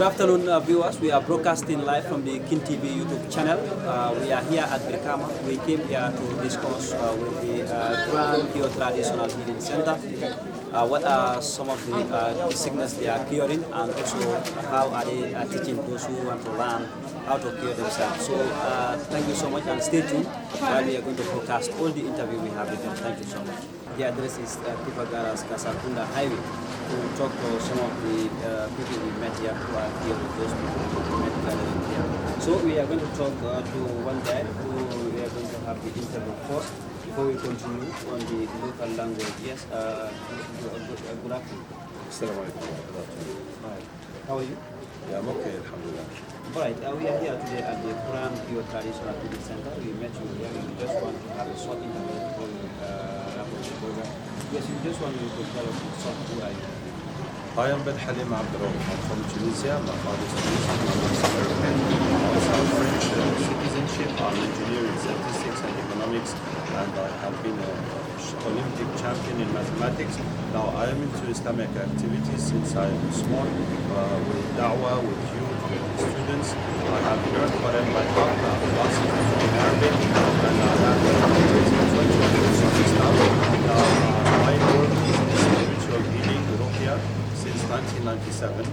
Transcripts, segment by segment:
Good afternoon, viewers. We are broadcasting live from the Kin TV YouTube channel. We are here at Brikama. We came here to discuss with the Grand Pure Traditional Healing Center. What are some of the sickness they are curing, and also how are they teaching those who want to learn how to cure themselves. So thank you so much, and stay tuned while we are going to broadcast all the interview we have with them. Thank you so much. The address is Tifagara's Kasakunda Highway. To talk to some of the people we met here who are here with those people we met here. So we are going to talk to one guy who we are going to have the interview first before we continue on the local language. Yes, good afternoon. Assalamu alaikum. Right. How are you? Yeah, I'm okay, alhamdulillah. Right, we are here today at the Quran Pure Traditional Healing Center. We met you here. We just want to have a short interview before we wrap up the program. Yes, we just want you to tell us who are you? I am Ben Halim Abdurrahman. I'm from Tunisia. My father is Tunisian. My mom is American. I also have French citizenship. I'm an engineer in statistics and economics, and I have been an Olympic champion in mathematics. Now I am into Islamic activities since I am small, with da'wah, with youth, with students. I have learned Quran by heart. I have classes in Arabic, and I have graduated from Islam. My work is in spiritual healing, ruqya, since 1997,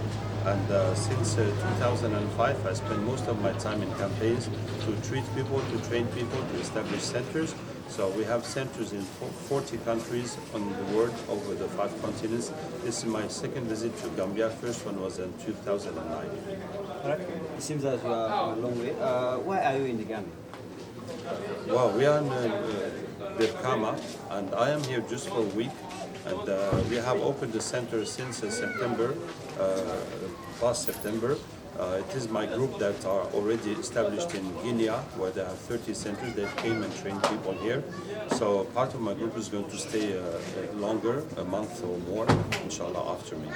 and since 2005 I spent most of my time in campaigns to treat people, to train people, to establish centers. So we have centers in 40 countries on the world, over the 5 continents. This is my second visit to Gambia. First one was in 2009. Correct. It seems that you are a long way. Why are you in the Gambia? Well, we are in Birkama, and I am here just for a week. And we have opened the center since September, last September. It is my group that are already established in Guinea, where they have 30 centers. They came and trained people here. So part of my group is going to stay longer, a month or more, inshallah, after me.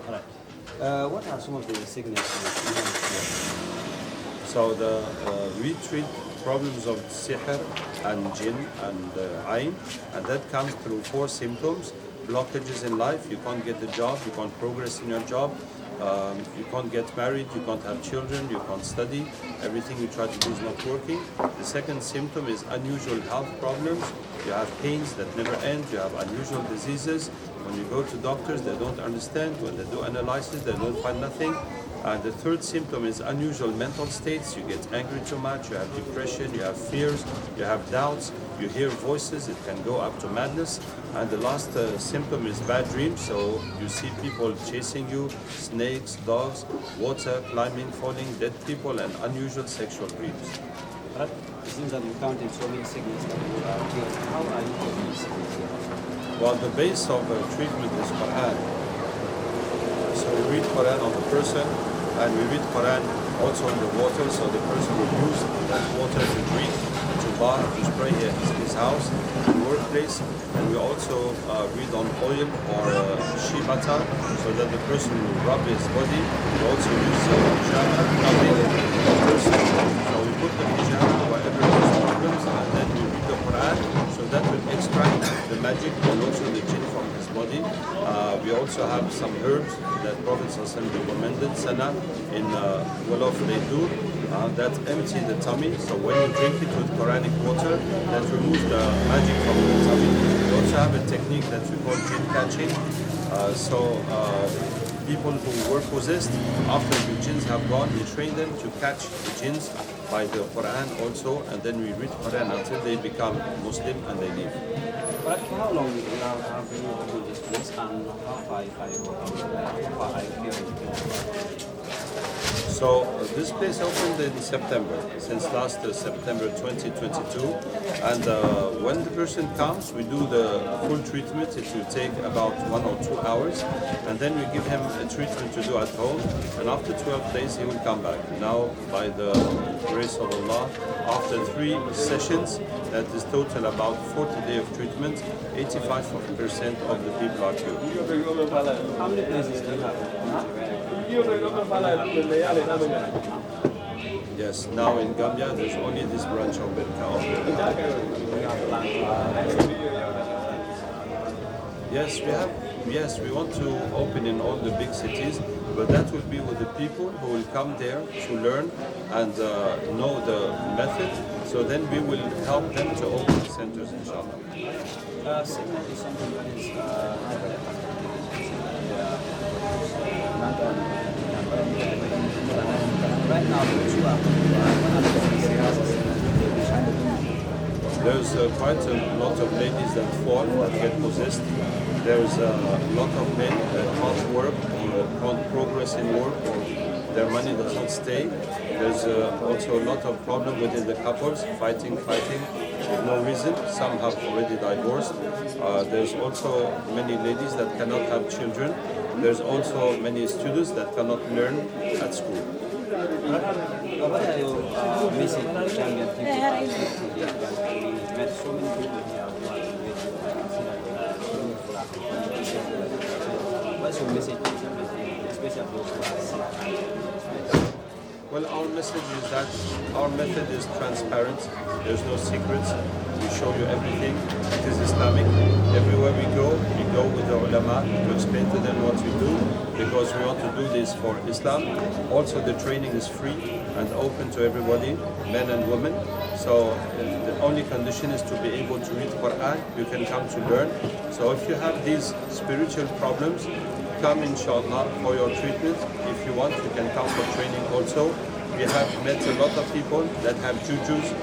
All right. What are some of the sicknesses? So we treat problems of sihr and jinn and ayn, and that comes through 4 symptoms. Blockages in life, you can't get a job, you can't progress in your job, you can't get married, you can't have children, you can't study, everything you try to do is not working. The second symptom is unusual health problems. You have pains that never end, you have unusual diseases. When you go to doctors, they don't understand. When they do analysis, they don't find nothing. The third symptom is unusual mental states. You get angry too much, you have depression, you have fears, you have doubts, you hear voices, it can go up to madness. And the last symptom is bad dreams. So you see people chasing you, snakes, dogs, water, climbing, falling, dead people, and unusual sexual dreams. But it seems that you counted so many sicknesses that you are cured. How are you curing these sicknesses? Well, the base of treatment is Quran. So we read Quran on the person, and we read Quran also in the water, so the person will use that water to drink, to bath, to spray his house, the workplace. And we also read on oil or shea butter, so that the person will rub his body. We also use pijama covering the person. So we put the pijama wherever there's problems, and then we read the Quran, so that will extract the magic and also the jinn from his body. We also have some herbs that Prophet ﷺ recommended, sana in Wolof Leidur, that empty the tummy. So when you drink it with Quranic water, that removes the magic from the tummy. We also have a technique that we call jinn catching. People who were possessed, after the jinns have gone, we train them to catch the jinns by the Quran also, and then we read Quran until they become Muslim and they leave. But for how long have been able to do this place, and how far are you curing? So this place opened in September, since last September 2022, and when the person comes, we do the full treatment. It will take about 1 or 2 hours, and then we give him a treatment to do at home, and after 12 days he will come back. Now, by the grace of Allah, after 3 sessions, that is total about 40 days of treatment, 85% of the people are cured. How many places do you have? Yes, now in Gambia there's only this branch of Birka. Yes, we have Yes, we want to open in all the big cities, but that will be with the people who will come there to learn and know the method. So then we will help them to open centers, inshallah. Segment is something that is right now, There's quite a lot of ladies that fall, that get possessed. There's a lot of men that can't work or can't progress in work, or their money does not stay. There's also a lot of problem within the couples, fighting with no reason. Some have already divorced. There's also many ladies that cannot have children. There's also many students that cannot learn at school. what are your message to Gambian people? We met so many people here who are what's your message to Gambian people, especially those who are sick? Well, our message is that our method is transparent. There's no secrets. We show you everything. It is Islamic. Everywhere we go with the ulama to explain to them what we do, because we want to do this for Islam. Also, the training is free and open to everybody, men and women. So the only condition is to be able to read Quran. You can come to learn. So if you have these spiritual problems, come inshallah for your treatment. If you want, you can come for training also. We have met a lot of people that have jujus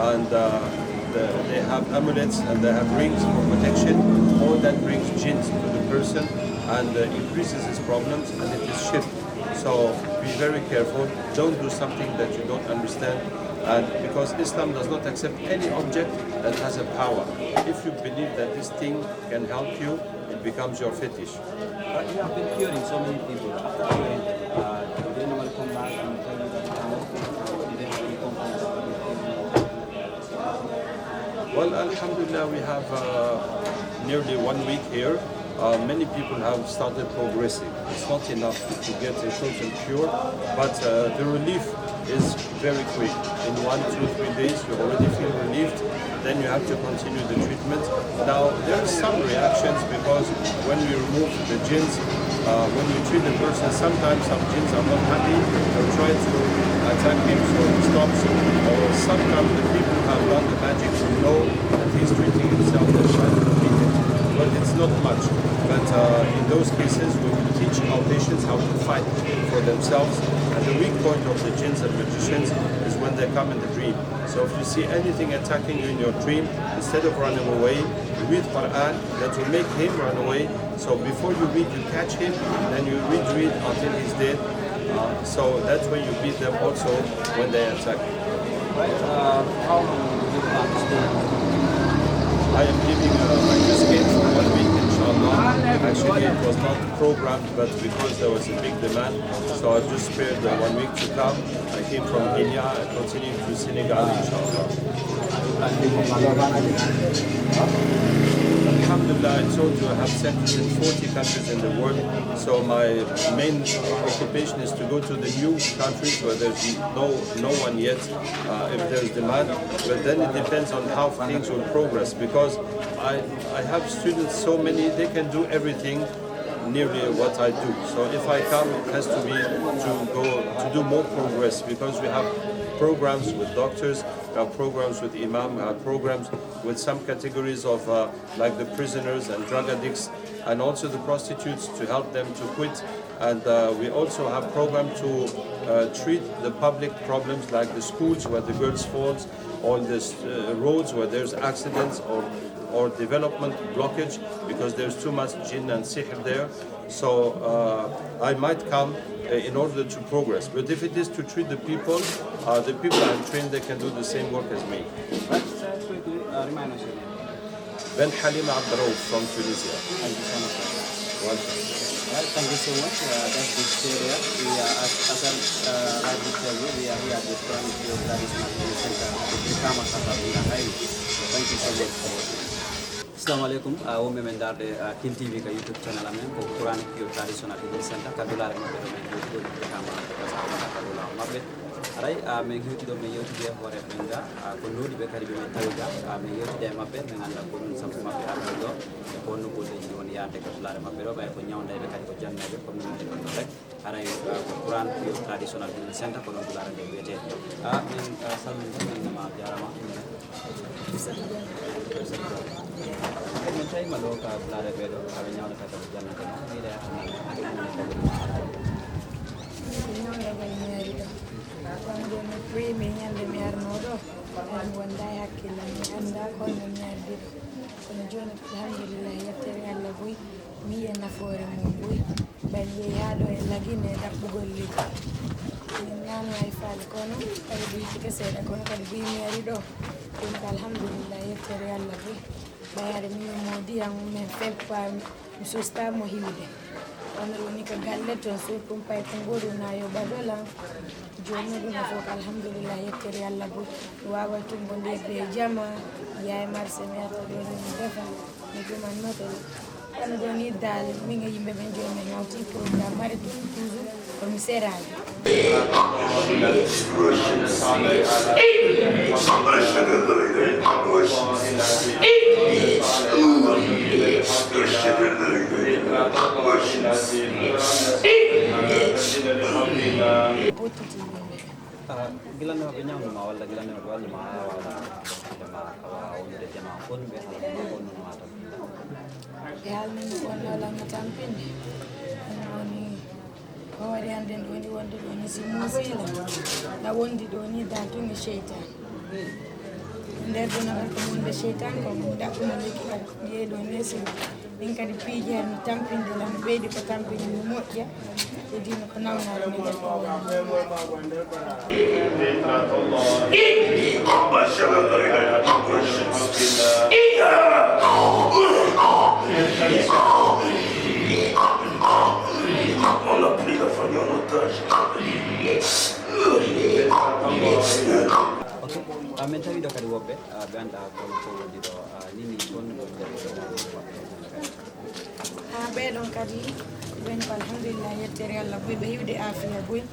and they have amulets and they have rings for protection. All that brings jinns to the person and increases his problems, and it is shirk. So be very careful. Don't do something that you don't understand. And because Islam does not accept any object that has a power. If you believe that this thing can help you, it becomes your fetish. You have been curing so many people. After curing, they normally come back and tell you that they are okay, or they have any complaints. Well, alhamdulillah, we have nearly 1 week here. Many people have started progressing. It's not enough to get a total cure, but the relief is very quick. In 1, 2, 3 days, you already feel relieved. Then you have to continue the treatment. Now, there are some reactions because when we remove the jinns, when we treat the person, sometimes some jinns are not happy. They'll try to attack him, so he stops. Or sometimes the people who have done the magic will know that he's treating himself and try to beat him. But it's not much. But in those cases, we will teach our patients how to fight for themselves. And the weak point of the jinns and magicians is when they come in the dream. So if you see anything attacking you in your dream, instead of running away, you read Quran that will make him run away. So before you read, you catch him, then you read until he's dead. So that's when you beat them also when they attack. Right? How long will you stay? I am giving my escape for 1 week, inshallah. Actually, it was not programmed, but because there was a big demand, so I just spared 1 week to come. I came from Kenya and continued to Senegal, inshallah. Alhamdulillah, I told you I have centers in 40 countries in the world. So my main occupation is to go to the new countries where there's no one yet, if there's demand. But then it depends on how things will progress, because I have students, so many, they can do everything nearly what I do. So if I come, it has to be to do more progress, because we have programs with doctors, we have programs with imam, we have programs with some categories of like the prisoners and drug addicts, and also the prostitutes, to help them to quit. And we also have programs to treat the public problems, like the schools where the girls falls, or the roads where there's accidents or development blockage, because there's too much jinn and sihr there. So I might come in order to progress. But if it is to treat the people I'm trained, they can do the same work as me. Quickly, remind us your name. Ben Halim Abdurrauf from Tunisia. Thank you so much. Welcome. Right, thank you so much. That's the area. We are, as I did tell you, we are here at the Quranic Traditional Healing Center, the Brikama Kasabula Highway. Thank you so much for watching. Assalamu alaikum. Wome men darde Kin TV ka YouTube channel amen ko Quranic Traditional Healing Center kadulare mabbe do men do Brikama Kasabula mabbe. Right, me hewtiɗo mi yewtide hoore men ga ko nodi ɓe kadi ɓe men tawi ga mi yewtide e maɓɓe ɓe ganda ko ɗum sabu maɓɓe arɗon ɗo e ko honno golleji woni yande ko tulare maɓɓe ɗo ɓay ko ñawdeɓe kadi ko janneɓe comme no ɗon ɗo rek haray ko Quran pure traditional healing center ko ɗon tulare nde wiyete min salminima jarama min tawima ɗo ka tulare ɓeɗo aɓe ñawdata kadi jannata noon wiide Quando mi primi ñande mi arnoɗo mi wonda e hakkille mi anda kono mi ardiɗo kono joni alhamdulillah yettere Allah boyi mi yiye nafoore mum boyi ɓen yeehi ha ɗo e lagine ɗaɓɓugol liɗi min nanwa e faali kono kadi ɓuyti seeɗa kono kadi boyi mi ari ɗo ɗum ko alhamdulillah yettere Allah boyi ɓayade min moodiyan min feppami mi sustamo hiwde kono woni ko galle toon surtout pay ko goɗuna yo ɓadolan joni ɗum fof ko alhamdulillah yettere Allah boyi mi wawa tumbo nderde jama yaye marché mi yata ɗo ni mi defa mi jumannoto kono ɗon yiddade min e yimɓe ɓen joni min hawti programme mari toujours komi serani gilanema ɓe ñamduma walla gilanema ɓe walluma ha wawɗa ma awa wondude jama on ɓe halama wonnuma tan ɓe halmini wonno lamma tampinde ɗum woni ko waɗi hande ɗo ni wonde ɗo ni si muskila na wondi ɗo ni datuni cheytan nder ɗo nawa ko wonde cheytan ko mo ɗaɓɓuno lekki kadi jeeyi ɗo ni si min kadi piiji hen mi tampinde lam mi ɓeydi ko tampinde mi moƴƴa e dina ko nawnaɗo mi ƴeɗɗo On a pris la famille en otage. ok min tawi ɗo kadi woɓɓe ɓe anda kono ko wondi ɗo nini gonno ha ɓeɗon kadi ɓen ko alhamdulillah yettere Allah boyi ɓe hiwde afiya boyi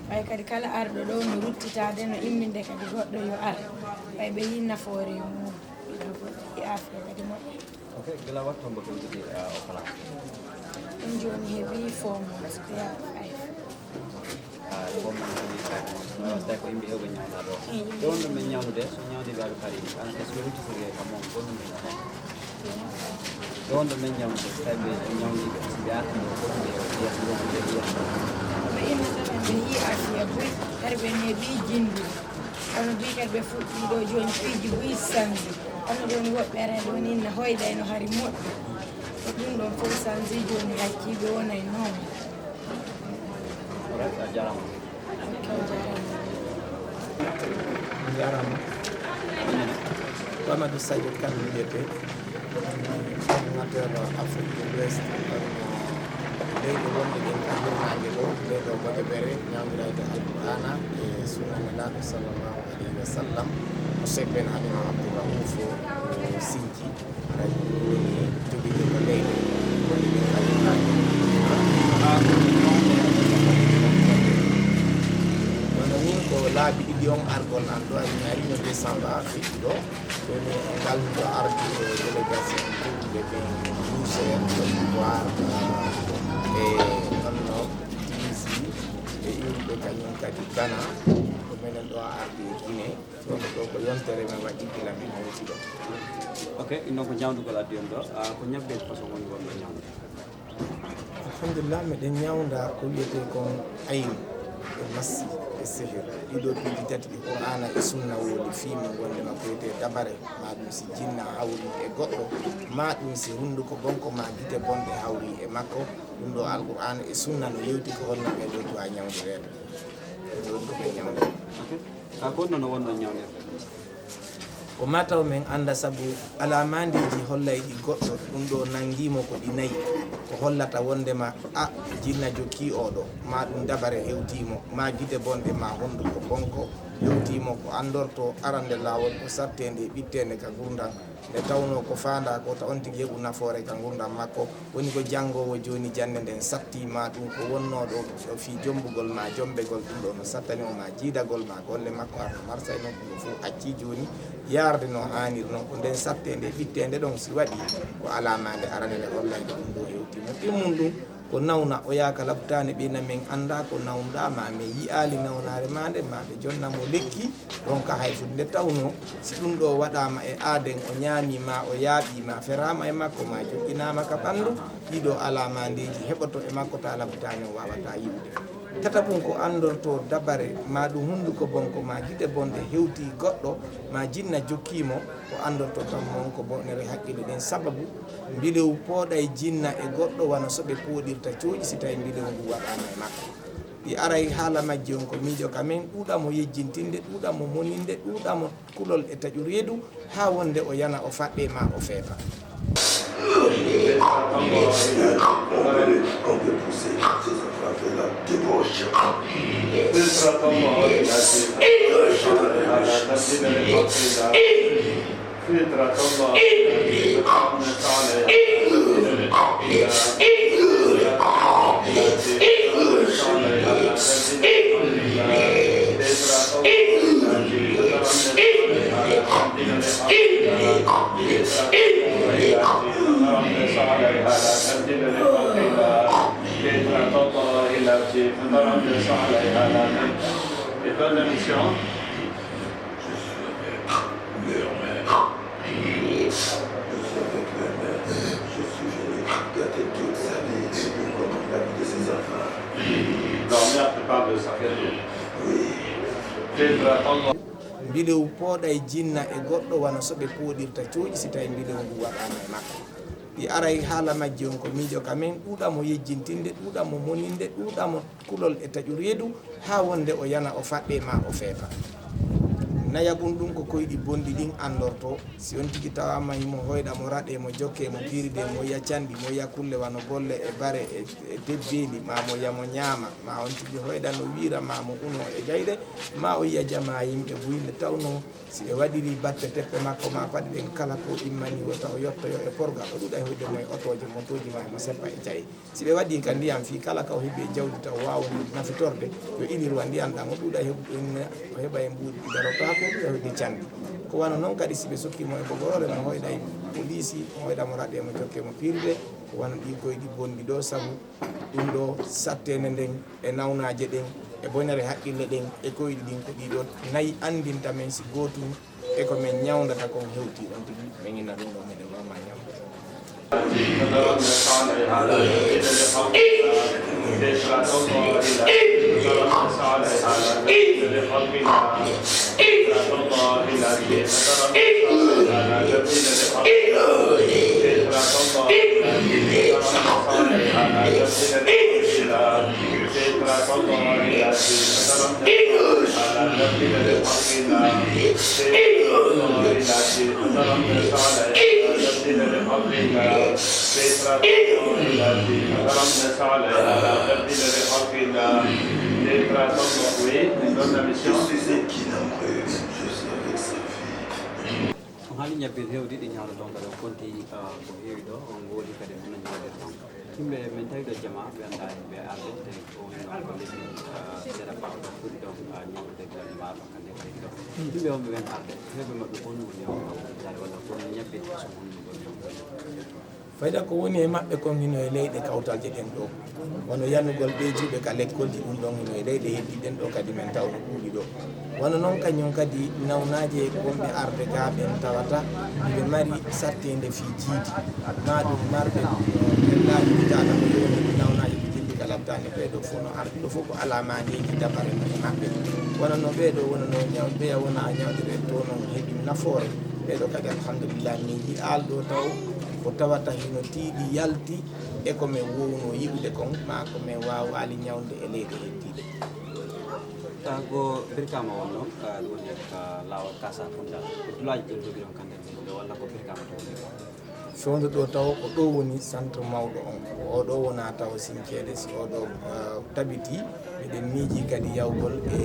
ɓay kadi kala arɗo ɗo no ruttitade no imminde kadi goɗɗo yo ar ɓay ɓe yi nafoore mum e afiya kadi moƴƴe ok gila watto mbo ɓewɗiɗi o kala ɗum joni heeɓi fomo ya 5 tawi ko yimɓe hewɓe ñawda ɗo ɗo on ɗum min ñawdude so ñawdiɓe aɓe kadi ana est ce que ruttitiri kam on gonɗum min ɗo on ɗo min ñawdude so tawi ɓe ñawdiɓe so ɓe artino goɗɗude yeeso goɗɗude yeeso ɓe innataɓe ɓe yi afiya boyi kadi ɓen heeɓi jindi kono mbi kadi ɓe fuɗɗi ɗo joni piiji boyi sanji kono ɗoni woɓɓe ara ɗo ni no hoyɗa no hari moƴƴi ko ɗum ɗon fof sanji joni hakkiɓe wonay noon a jarama jarama Mamadou Sadio Kane wiyete coordinateur Afrique de l'Ouest leydi wonde ɗen kadirnage ɗo ɓeɗo boɗe ɓere ñawdirayde alqur'ana e sunnanelaɗo sallllahu alayhi wa sallam o seɓɓen halima abdouraouf sinthi kadi woni joguiɗo ko leydi wonde ɗen kadirnage wona min ko laabi ɗiɗi on argol an ɗo ami arino décembre ha fiɗɗi ɗo woni ngalmiɗo ardi e délégation ɓe ɓe niger côte d'ivoire e ɗonno tunisi e yimɓe kañum kadi Ghana ko minen ɗo ardi e Guinée ɗon ɗo ko yontere men waɗi gila min hewti ɗo ok ɗum ko ñawdugol addi on ɗo ko ñabbeji façon woni wonɗo ñawde alhamdulillah miɗen ñawda ko wiyete kon aynu e massi e sehir ɗiɗo piiji tati ɗi qur'ana e sunna woodi fiimi wonde makko wiyete dabare ma ɗum si jinna hawri e goɗɗo ma ɗum si hunnduko bonko ma gite bonɗe hawri e makko ɗum ɗo alqur'ana e sunna no yewti ko holno ɓe ɗo duwa ñawdirede ɗum ɗo ɓe ñawde ko ɗum no wonɗo ñawdirde ko mataw men anda sabu alamandeji hollayɗi goɗɗo ɗum ɗo nangimo ko ɗi nayi ko hollata wondema a jinna jokki oɗo ma ɗum dabare hewtimo ma guide bonɗe ma honduko bonko hewtimo ko andorto arande lawol ko sattede ɓittede ka gurdam nde tawno ko fanda ko ta on tigui heeɓu nafoore ka gurdam makko woni ko janggowo joni jande nden sattima ɗum ko wonnoɗo o fi jombugol ma jombegol ɗum ɗo no sattani o ma jiidagol ma golle makko arno marsay noon ɗum fof acci joni yarde no hannir noon ko nden sattede ɓittede ɗon si waɗi ko alamade aranede hollayde ɗum ɗo hewtimo ɗimmum ɗum ko nawna o yaaka labtane ɓina min anda ko nawnuɗa ma mi yiyali nawnare ma nde ma ɓe jonnamo lekki donc hay fude nde tawno si ɗum ɗo waɗama e aaden o ñaamima o yaaɓima ferama e makko ma joƴƴinama ka ɓandu ɗiɗo alamandeji heɓoto e makko ta labtane o wawata yiwde tataɓum ko andorto dabare ma ɗum hunduko bonko ma guiɗe bonɗe hewti goɗɗo ma jinna jokkimo ko andorto tan mon ko bonere haqqille ɗen sababu mbilew pooɗay jinna e goɗɗo wano soɓe pooɗirta cooƴi si tawi mbilew ngu waɗama e makko ɗi aray haala majji on ko miijo kamen ɗuuɗamo yejjintinde ɗuuɗamo moninde ɗuuɗamo kulol e taƴu reedu ha wonde o yana o faɓɓe ma o feeta فطرة الله التي فطرت عليها لا mission. mbilew pooɗay jinna e goɗɗo wano soɓe pooɗirta cooƴi si tawi mbilew ngu waɗama e makko ɗi aray haala majji on ko miijo kamen ɗuuɗamo yejjintinde ɗuuɗamo moninde ɗuuɗamo kulol e taƴu reedu ha wonde o yana o faɓɓe ma o feeta nayaɓum ɗum ko koyɗi bonɗi ɗin andorto si on tigui tawama himo hoyɗa mo raɗe mo jokke mo piride mo yiya canɗi mo yiya kulle wano golle e bare e debbeli ma mo yiya mo ñaama ma on tigui hoyɗa no wiira ma mo uno e gayɗe ma o yiya jama yimɓe buyde tawno si ɓe waɗiri batte teppe makko ma paɗe ɗen kala ko immani o taw yottoyo e porgal o ɗuɗa e hoyde mo e otoje motoji ma mo seppa e jayi si ɓe waɗi ka ndiyam fi kala ka o heeɓi e jawdi taw wawa nafitorde yo inirwa ndiyam ɗam o ɗuɗa o heeɓa e mbuuɗi darotako hewde candi ko wano noon kadi si ɓe sokkimo e bogorole mo hoyɗa e police mo hoyɗa mo raɗe mo jokke mo pirde ko wano ɗi koyɗi bonɗi ɗo saabu ɗum ɗo sattede nden e nawnaje ɗen e bonere haqqille ɗen e koyɗi ɗin ko ɗiɗo nayi andinta men si gotum e ko min ñawdata kon hewti ɗon tigui min ina ɗum ɗo meɗen wawma ñawde hali ñabbir hewdi ɗi ñawɗo ɗon kadi o konti ko heewi ɗo on woodi kadi hono ñawdir ɗon yimɓe min tawi ɗo jama ɓe annda ɓe arde te o wino ko lesdi seeɗa bawɗo fuɗi ɗon ñawde galle maaɗo kande kadi ɗo yimɓe wonɓe wen arde heɓe maɓɓe honno woni tare walla kono ñabbir so honnugol ɗon fayda ko woni e maɓɓe kon hino e leyɗe kawtalje ɗen ɗo wono yanugol ɓeejuɓe ka lekkolji ɗum ɗon hino e leyɗe heddiɗen ɗo kadi men tawno ɗuuɗi ɗo wono noon kañum kadi nawnaji wonɓe arde ga ɓen tawata ɓe mari sattede fi jiidi ma ɗum marɓe ellaji ɗitata ko yoni nawnaji ɓe jilli ka labtani ɓeɗo fof no arde ɗo fof ko alamandeji dabare no e maɓɓe wono no ɓeɗo wono no ɓeya wona ñawdire to noon heeɓi nafoore ɓeɗo kadi alhamdulillah min yi alɗo taw ko tawata hino tiiɗi yalti e ko min wowno yiɓde kon ma ko min wawali ñawde e leyɗe heddiɗe ko birkama won noon ɗum woni lawol kasa kunda ko dulaji ɗon jogi ɗon kande ɗo walla ko birkama to woni fewndo ɗo taw ko ɗo woni centre mawɗo on oɗo wona taw sinkede si oɗo tabiti miɗen miiji kadi yawgol e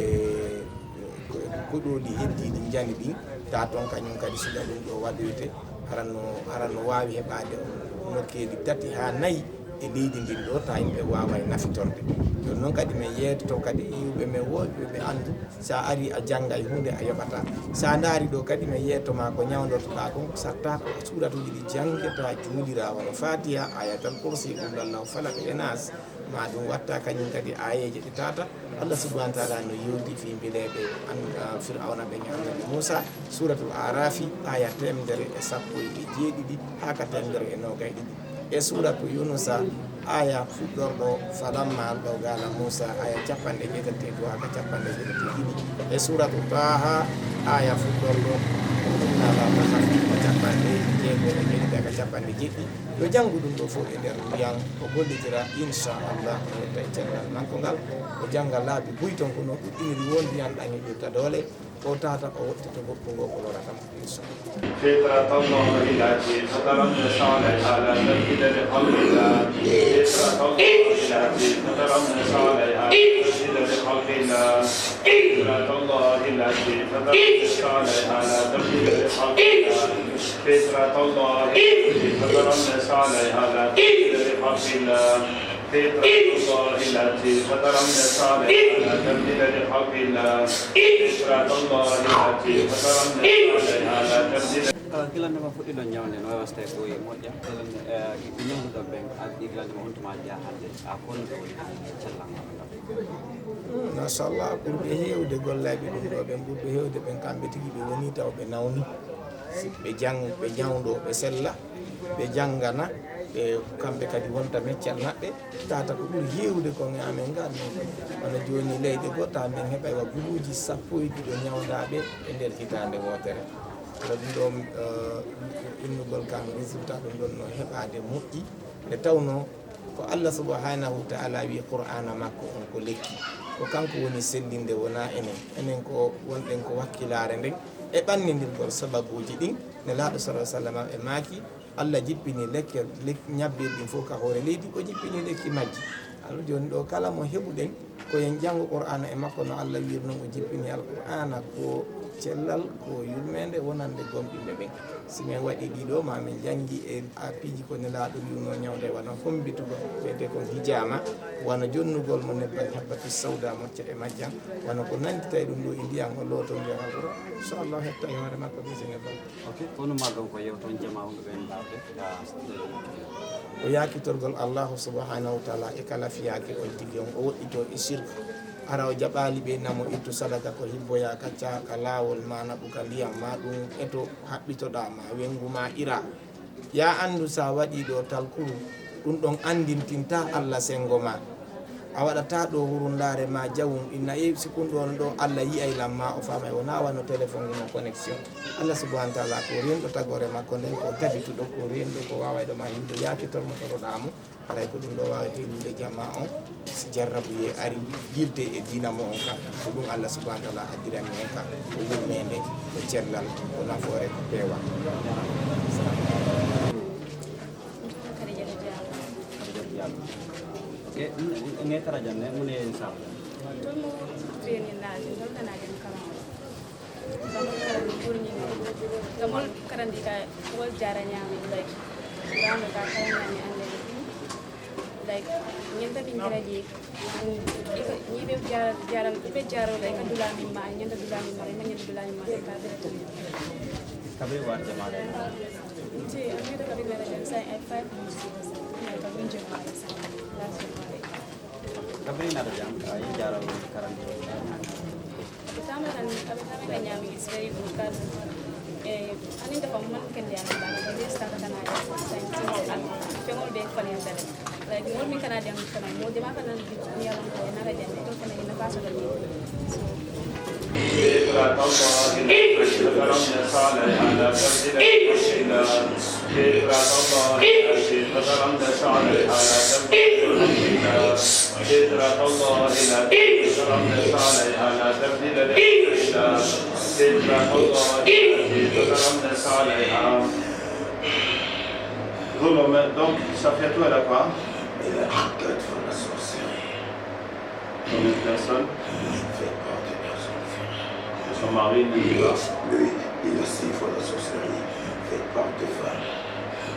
koɗoɗi heddiɗi jani ɗin ta toon kañum kadi suɗa ɗum ɗo waɗoyte haranno wawi heɓade nokkeji 3 ha 4 e leydi ndin ɗo ta yimɓe wawa nafitorde joni noon kadi min yeytoto kadi iwɓe men woɓɓe ɓe andu sa ari a janggay hunde a yoɓata sa daari ɗo kadi min yeytotoma ko ñawdotoɗa ɗum satta ko suuratuji ɗi janggeta juulira wono fatiha ayatal kursi ɗumlallahu falak e nas ma ɗum watta kañum kadi ayeje ɗi tata allah subahana taala no yewdi fi mbileɓe fir'auna ɓe ñamnaɓe moussa suratul arafi aya 117 ha ka 121 e suratu yunusa aya fuɗɗorɗo falamma ɗo gala moussa aya 87 ha ka 87 e suratu taha aya fuɗɗorɗo innalama hafiɗo 87 ka 87 yo janngu ɗum ɗo fof e nder mbiyan ko gollitira inchallah o yetta e cellal makko ngal o jangga laabi buyton ko no ɗuɗɗiniri won mbiyan ɗangi ƴurta doole o tata o wottito goɗɗu ngo ko loratamo inchallah فطرة الله التي فطر الناس عليها لا تبديل لخلق الله فطرة الله التي فطر الناس عليها لا تبديل لخلق الله فطرة الله التي فطر الناس عليها لا تبديل لخلق الله فطرة الله التي فطر الناس عليها لا تبديل لخلق الله فطرة الله التي فطر الناس عليها لا تبديل لخلق الله فطرة الله التي فطر الناس عليها لا تبديل Kilande ma fuɗɗiɗo ñawde no wawasta ko e moƴƴa ñawduɗo ɓen igilande ma hontuma jeeya hannde a konno ɗo woni cellal machallah ɓurɓe hewde gollaɓe ɗum ɗo ɓen ɓurɓe hewde ɓen kamɓe tigi ɓe woni taw ɓe nawni ɓe ñawdo ɓe sella ɓe janggana ɓe kamɓe kadi wonta meccal maɓɓe tata ko ɓuuri hewde ko amen ngarni wona joni leyɗe goɗɗo amen heɓay wa guluji 10 ñawdaɓe e nder hitande wotere kono ɗum ɗo innugol kam résultat ɗum ɗon no heɓade moƴƴi nde tawno ko allah subhanahu taala wi qur'ana makko on ko lekki ko kanko woni sellinde wona enen ko wonɗen ko wakkilare nden e ɓannidirgol sababuji ɗin ne laaɗo sa sallam e maaki allah jippini ñabbirɗin fof ka hoore leydi o jippini lekki majji alors joni ɗo kala mo heɓuɗen koyen janngo qur'ana e makko no allah wir noon o jippini alqur'ana ko cellal ko yurmede wonande gomɗiɓe ɓen si min waɗi ɗiɗo ma min janggi e piiji ko nelaaɗo wiwno ñawde wona hombitugo fede kon hijama wona jonnugol mo nebbal hebbatu sawda mocca e majjan wona ko nandita e ɗum ɗo e ndiyan o looto ndiyan alqura inchallah hetta e hoore makko bisine bal ok kono ma ɗon ko yewton jama hunde ɓen mbawde o yakitorgol allahu subhanahu wa taala e kala fiyake on tigi on o woɗɗito e sirque ara o jaɓali ɓe namo ittu sadaka ko hibboya kacca ka laawol ma naɓuka ndiyam ma ɗum eto haɓɓitoɗa ma wengu ma ira ya andu sa waɗi ɗo talkuru ɗum ɗon andintinta allah sengo ma a waɗata ɗo hurundare ma jawum inna e sikun ɗon ɗo allah yiyay lam ma o famay wona wano téléphone no connexion allah subahana taala ko renɗo tagore makko nden ko tabituɗo ko renɗo ko wawayɗo ma himɓe yakitormo toroɗamo haray ko ɗum ɗo wawete lude jamma on si jarrabu ye ari yirde e dinamo on ka ko ɗum allah subahana taala addirani on ka ko yurmede ko cellal ko nafoore ko peewa nge tarajan ne mune sa tomo training na je don kana den kama zamol karandi burni zamol karandi ka wol jaranya mi like dama ka karanya mi ande like nyenta bin garaji ni be jaral be jaro like dula mi ma nyenta dula mi ma nyenta dula mi ma ka be to kabe war jama de ti amita kabe garaji sai I5 ka winje ma last kabe na jam ay jaro karandi Pertama kan kami nyami is very good kan ani dafa man kan dia ba ko dia start kana ya sai sai pengol be fali ya dale like mo mi kana dia kana mo de ma kana ni ala ko na ra dia to kana ina ba so da ni so فطرة الله التي فطر الناس عليها لا تبديل لخلق الله فطرة الله التي فطر الناس عليها لا تبديل لخلق الله فطرة الله التي فطر الناس عليها لا تبديل لخلق الله فطرة الله التي فطر الناس عليها Donc, Safiatou, elle a quoi? Elle a 4 fois la sorcellerie. Combien de personnes? Elle fait part des personnes femmes. Et son mari ne dit pas. Lui, il a 6 fois la sorcellerie. Fait part de femmes.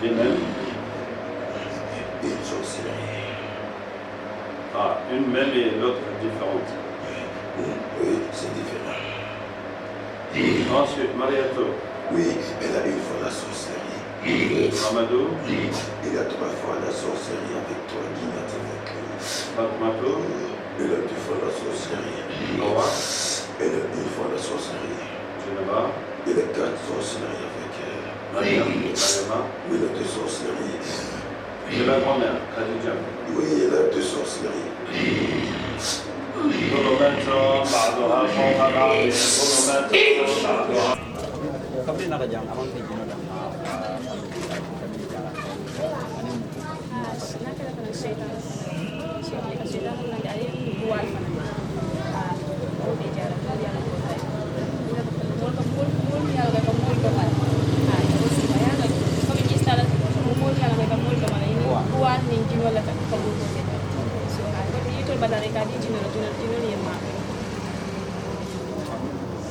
Lui-même? Une sorcellerie. Ah, une même et l'autre différente. Oui, c'est différent. Ensuite, Mariato. Oui, elle a une fois la sorcellerie. Amadou. Il a 3 fois la sorcellerie avec toi, Guinette avec lui. Fatmato. Elle a 2 fois la sorcellerie. Noah. Elle a 1 fois la sorcellerie. Geneva. Il a 4 sorcelleries avec elle. Mariam. Mariama. Oui, il a 2 sorcelleries. C'est la grand-mère, Khadija. Oui, elle a 2 sorcelleries. ظلمات بعضها فوق بعض ظلمات بعضها. Kami nakajang amang tingin na lang. Nakita ko ng syaitan. Siyempre, kasi syaitan ko lang dahil buwan pa naman. Okay, dyan. Hindi alam ko tayo. Mul niya lang kayo, mul ka man. Tapos, kaya nag, kami instalan, mul niya lang kayo, mul ka man. Ini buwan, hindi mo lang pagbubuti. So, ito ba dari kadi, jino niya mga.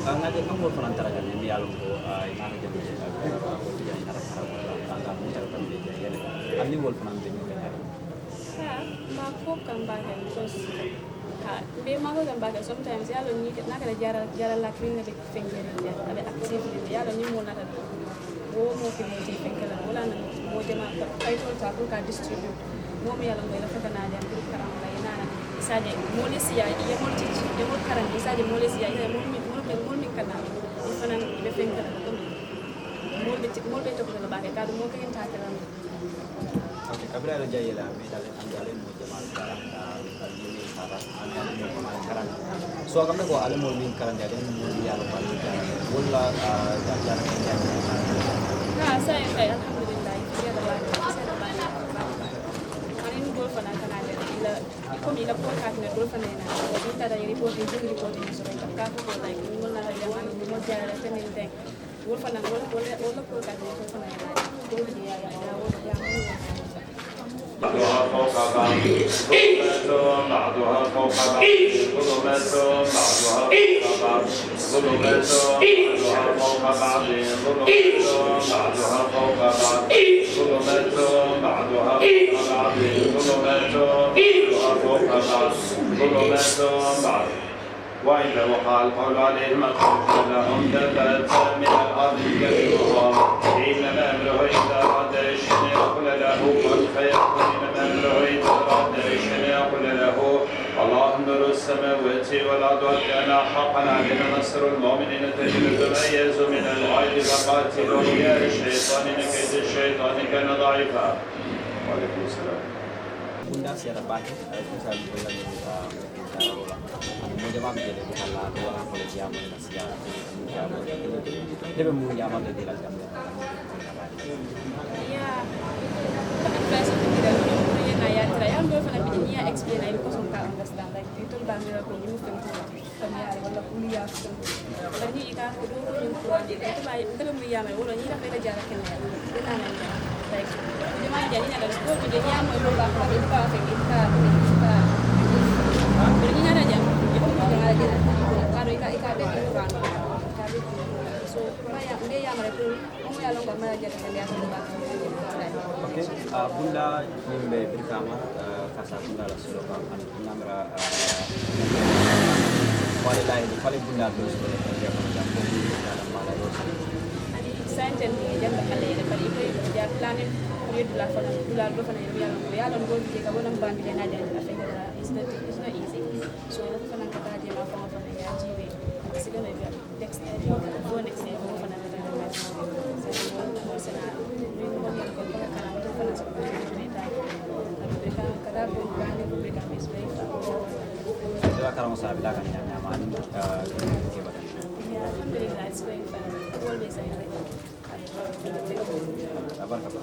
Ngaji mangul fana taraga ni yalum ko ay mana jadi ko dia ina rakara ko tanga mu tara tan de yele ani wol fana de ni ya Ma ko kan baga because be ma ko kan baga sometimes yalo ni na kala jara la clean de fengere de abe active de yalo ni mo na ta wo mo ke mo te fengela wala na mo te ma kay to ta ko ka distribute mo mi yalo ngai la fa kana de ko karam la ina na isaje mo le siya ye mo tichi ye mo karam isaje mo le siya ye mo mi kana ifana be fengela ko mo be to ko la baga ka mo ke ta kala oke kabla ala jayela me dalen andale mo jamal karam alini sarat andale mo kamal karam so akamne ko ale mo min karam dalen mo yalo pal wala jara saya alhamdulillah ya da bani sai da bani anin gol fana kana da ila ko mi la ko ka ne gol fana na da dinta da report ni so ka ko da ni mo na da yamani ni mo jara da ni de gol fana gol ko ka ne gol fana na gol ni ya ya mo بعضها فوق بعض بعضها فوق بعض ظلمات بعضها فوق بعض ظلمات بعضها فوق بعض ظلمات بعضها فوق بعض ظلمات بعضها فوق بعض ظلمات بعضها فوق بعض ظلمات بعض وإذا وقع القول عليهم أخرج لهم دابة من الأرض كبيرهم إنما أمره إذا أراد شيئا يقول له كن فيكون إنما أمره إذا أراد شيئا يقول له الله نور السماوات والأرض وكان حقا علينا نصر المؤمنين تجد تميز من الغيظ فقاتلوا يا الشيطان إن كيد الشيطان كان ضعيفا. وعليكم السلام. bunda siara baki bisa bilang mo jama be de kala do wala ko le jama na siara de be mu jama de la jama ya advice to me that you na ya try am do fana bi ni explain ay ko son ka understand like itu bandira ko ni fem ko familiar wala kuliya ko ni ika ko do ko ni ko de to ba de mu ya mai wala ni na fe da jara ken ya ina na like de ma jadi na da ko de ya mo ko ba ko de ka fe de ka ni na da jam ko ko da ga de ka do ika de ko ba so ba ya me ya mare ko mo ya lo ba ma jadi kan ya ko ba oke bunda nimbe bersama kasa bunda la solo kan namra wala lain paling bunda terus dia macam dalam malai ani senten jam kale de bari ko ya planin period la fa la do fa ya lo go je ka bonam bambi de na de la fe is not easy so la fa nan ka ta je ma fa ya jibe siga na ya next go next day go fa na ta na so sana ni mo ya ko ka kana to fa na so ni ta ka kada ko bani ko be ka mes be Sila karang sa bila kan nyaman ke badan. ya alhamdulillah it's going fine always I like Kabar kabar.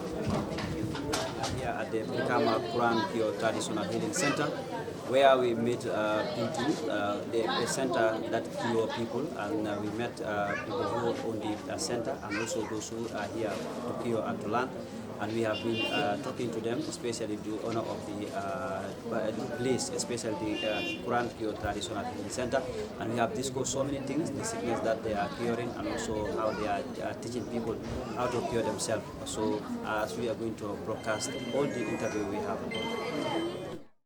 Ya ada Brikama Quran Pure Traditional Healing Center. where we meet people, the center that cure people, and we met people who own the center, and also those who are here to cure and to learn. And we have been talking to them, especially the owner of the place, especially the Quran Cure Traditional Healing Center. And we have discussed so many things, the sickness that they are curing, and also how they are teaching people how to cure themselves. So as we are going to broadcast all the interview we have.